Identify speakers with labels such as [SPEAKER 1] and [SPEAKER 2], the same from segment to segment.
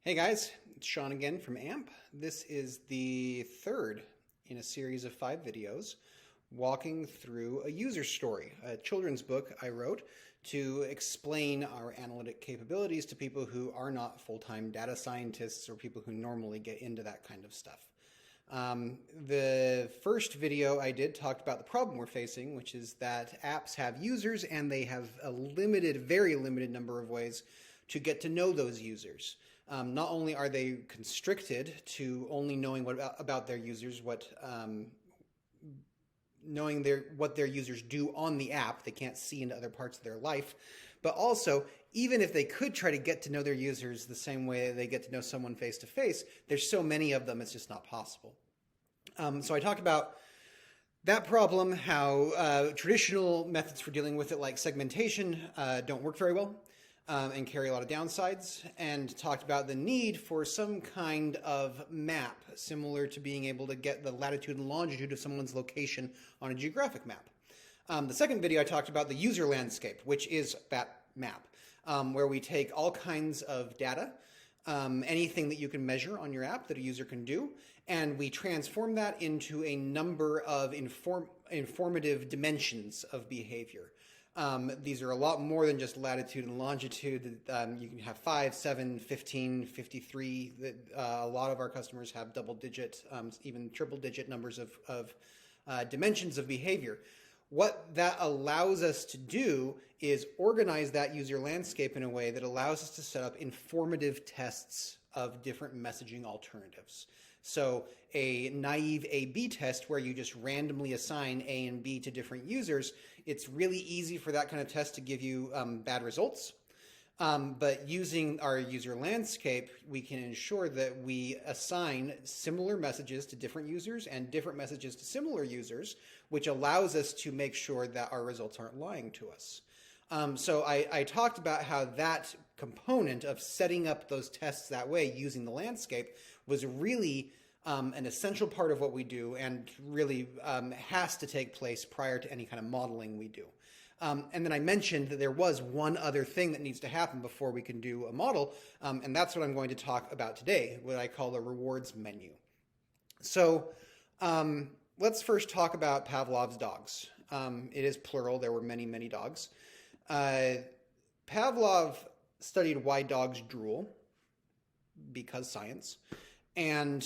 [SPEAKER 1] Hey guys, it's Schaun again from Aampe. This is the third in a series of 5 videos walking through a user story, a children's book I wrote to explain our analytic capabilities to people who are not full-time data scientists or people who normally get into that kind of stuff. The first video I did talked about the problem we're facing, which is that apps have users and they have a very limited number of ways to get to know those users. Not only are they constricted to only knowing about their users, what their users do on the app, they can't see into other parts of their life, but also, even if they could try to get to know their users the same way they get to know someone face to face, there's so many of them, it's just not possible. So I talked about that problem, how traditional methods for dealing with it, like segmentation, don't work very well. And carry a lot of downsides, and talked about the need for some kind of map, similar to being able to get the latitude and longitude of someone's location on a geographic map. The second video I talked about the user landscape, which is that map, where we take all kinds of data, anything that you can measure on your app that a user can do, and we transform that into a number of informative dimensions of behavior. These are a lot more than just latitude and longitude. You can have 5, 7, 15, 53. A lot of our customers have double-digit, even triple-digit numbers of dimensions of behavior. What that allows us to do is organize that user landscape in a way that allows us to set up informative tests of different messaging alternatives. So a naive A/B test where you just randomly assign A and B to different users, it's really easy for that kind of test to give you bad results. But using our user landscape, we can ensure that we assign similar messages to different users and different messages to similar users, which allows us to make sure that our results aren't lying to us. So I talked about how that component of setting up those tests that way using the landscape was really an essential part of what we do, and really has to take place prior to any kind of modeling we do. And then I mentioned that there was one other thing that needs to happen before we can do a model, and that's what I'm going to talk about today, what I call a rewards menu. So let's first talk about Pavlov's dogs. It is plural. There were many, many dogs. Pavlov studied why dogs drool, because science. And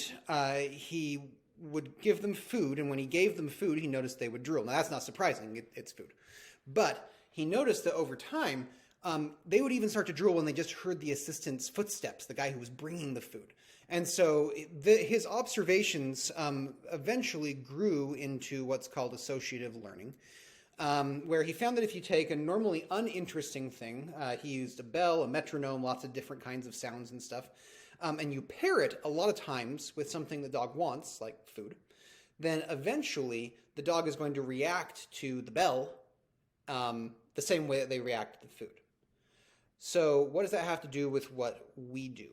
[SPEAKER 1] he would give them food, and when he gave them food, he noticed they would drool. Now, that's not surprising. It's food. But he noticed that over time, they would even start to drool when they just heard the assistant's footsteps, the guy who was bringing the food. And so his observations eventually grew into what's called associative learning, where he found that if you take a normally uninteresting thing, he used a bell, a metronome, lots of different kinds of sounds and stuff, and you pair it a lot of times with something the dog wants, like food, then eventually the dog is going to react to the bell the same way that they react to the food. So what does that have to do with what we do?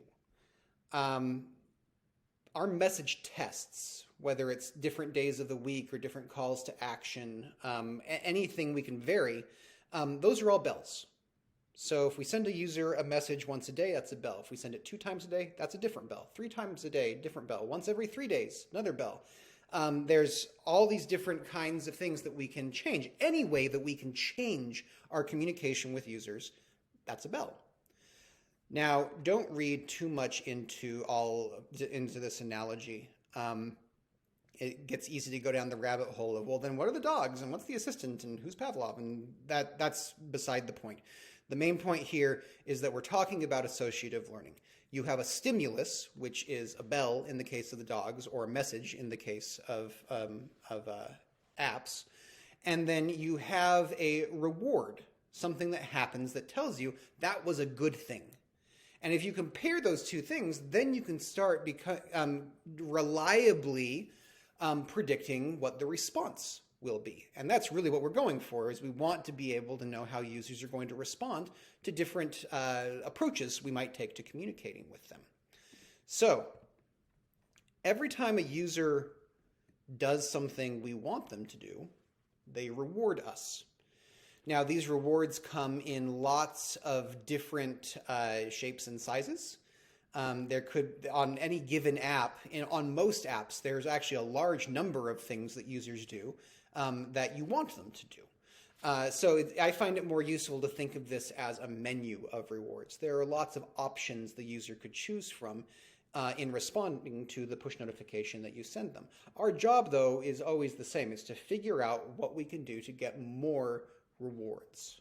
[SPEAKER 1] Our message tests, whether it's different days of the week or different calls to action, anything we can vary, those are all bells. So if we send a user a message once a day, that's a bell. If we send it 2 times a day, that's a different bell. 3 times a day, different bell. Once every 3 days, another bell. There's all these different kinds of things that we can change. Any way that we can change our communication with users, that's a bell. Now, don't read too much into this analogy. It gets easy to go down the rabbit hole of, well, then what are the dogs, and what's the assistant, and who's Pavlov? And that's beside the point. The main point here is that we're talking about associative learning. You have a stimulus, which is a bell in the case of the dogs, or a message in the case of apps, and then you have a reward, something that happens that tells you that was a good thing. And if you compare those two things, then you can start reliably predicting what the response will be. And that's really what we're going for, is we want to be able to know how users are going to respond to different approaches we might take to communicating with them. So every time a user does something we want them to do, they reward us. Now, these rewards come in lots of different shapes and sizes. There could, on any given app, on most apps, there's actually a large number of things that users do that you want them to do. I find it more useful to think of this as a menu of rewards. There are lots of options the user could choose from in responding to the push notification that you send them. Our job, though, is always the same. It's to figure out what we can do to get more rewards.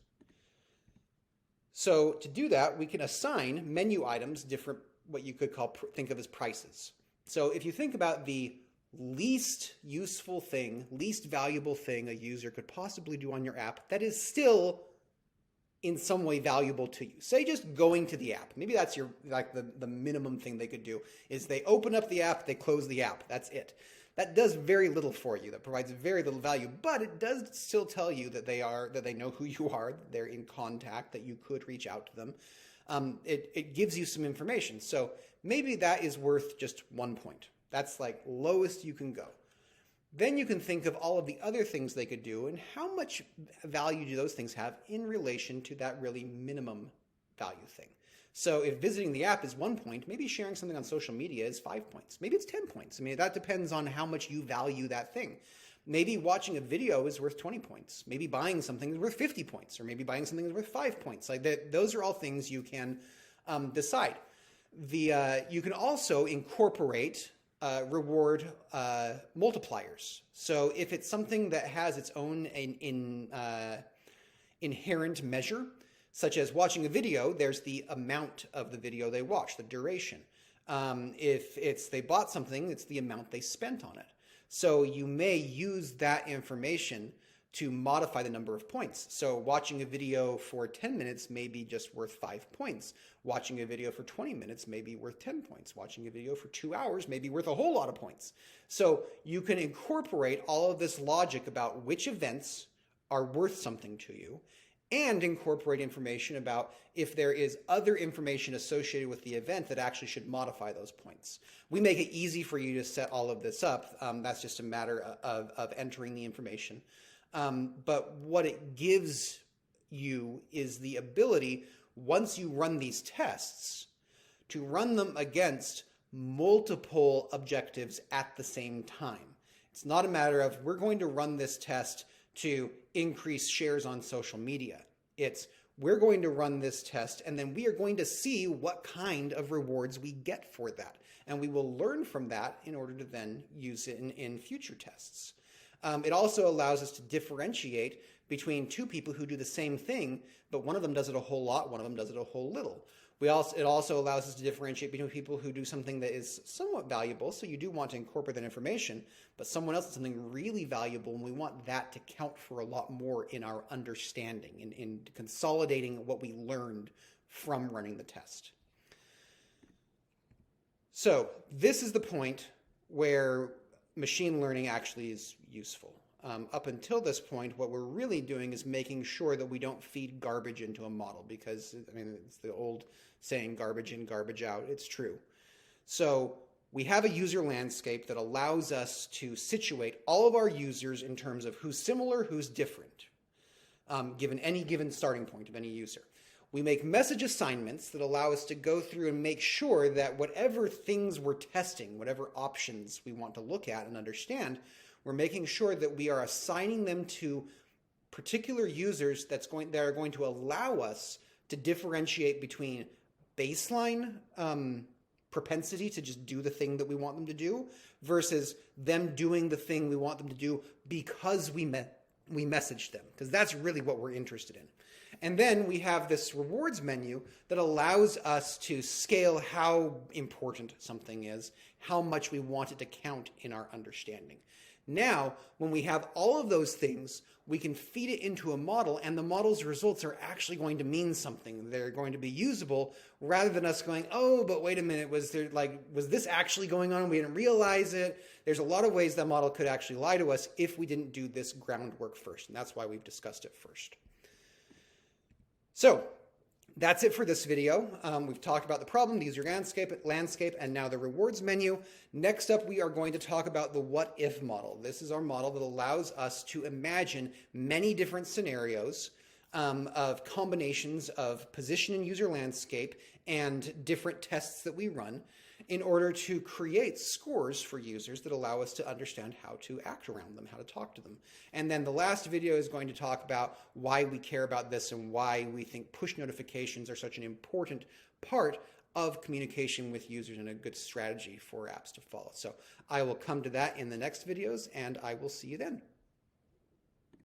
[SPEAKER 1] So to do that, we can assign menu items different, what you could think of as prices. So if you think about the least useful thing, least valuable thing a user could possibly do on your app that is still in some way valuable to you. Say just going to the app. Maybe that's the minimum thing they could do is they open up the app, they close the app. That's it. That does very little for you. That provides very little value, but it does still tell you that they know who you are, they're in contact, that you could reach out to them. It gives you some information. So maybe that is worth just 1 point. That's like lowest you can go. Then you can think of all of the other things they could do and how much value do those things have in relation to that really minimum value thing. So if visiting the app is 1 point, maybe sharing something on social media is 5 points. Maybe it's 10 points. I mean, that depends on how much you value that thing. Maybe watching a video is worth 20 points. Maybe buying something is worth 50 points, or maybe buying something is worth 5 points. Like that, those are all things you can decide. You can also incorporate reward multipliers. So if it's something that has its own inherent measure, such as watching a video, there's the amount of the video they watch, the duration. If they bought something, it's the amount they spent on it. So you may use that information to modify the number of points. So watching a video for 10 minutes may be just worth 5 points. Watching a video for 20 minutes may be worth 10 points. Watching a video for 2 hours may be worth a whole lot of points. So you can incorporate all of this logic about which events are worth something to you, and incorporate information about if there is other information associated with the event that actually should modify those points. We make it easy for you to set all of this up. That's just a matter of entering the information. But what it gives you is the ability, once you run these tests, to run them against multiple objectives at the same time. It's not a matter of we're going to run this test to increase shares on social media. It's we're going to run this test and then we are going to see what kind of rewards we get for that. And we will learn from that in order to then use it in future tests. It also allows us to differentiate between two people who do the same thing, but one of them does it a whole lot, one of them does it a whole little. It also allows us to differentiate between people who do something that is somewhat valuable, so you do want to incorporate that information, but someone else does something really valuable, and we want that to count for a lot more in our understanding, in consolidating what we learned from running the test. So this is the point where machine learning actually is useful. Up until this point, what we're really doing is making sure that we don't feed garbage into a model because, I mean, it's the old saying, garbage in, garbage out. It's true. So we have a user landscape that allows us to situate all of our users in terms of who's similar, who's different, given any given starting point of any user. We make message assignments that allow us to go through and make sure that whatever things we're testing, whatever options we want to look at and understand, we're making sure that we are assigning them to particular users that are going to allow us to differentiate between baseline propensity to just do the thing that we want them to do versus them doing the thing we want them to do because we messaged them, because that's really what we're interested in. And then we have this rewards menu that allows us to scale how important something is, how much we want it to count in our understanding. Now, when we have all of those things, we can feed it into a model, and the model's results are actually going to mean something. They're going to be usable rather than us going, oh, but wait a minute, was this actually going on? We didn't realize it. There's a lot of ways that model could actually lie to us if we didn't do this groundwork first, and that's why we've discussed it first. So that's it for this video. We've talked about the problem, the user landscape, and now the rewards menu. Next up, we are going to talk about the what-if model. This is our model that allows us to imagine many different scenarios of combinations of position and user landscape and different tests that we run in order to create scores for users that allow us to understand how to act around them, how to talk to them. And then the last video is going to talk about why we care about this and why we think push notifications are such an important part of communication with users and a good strategy for apps to follow. So I will come to that in the next videos, and I will see you then.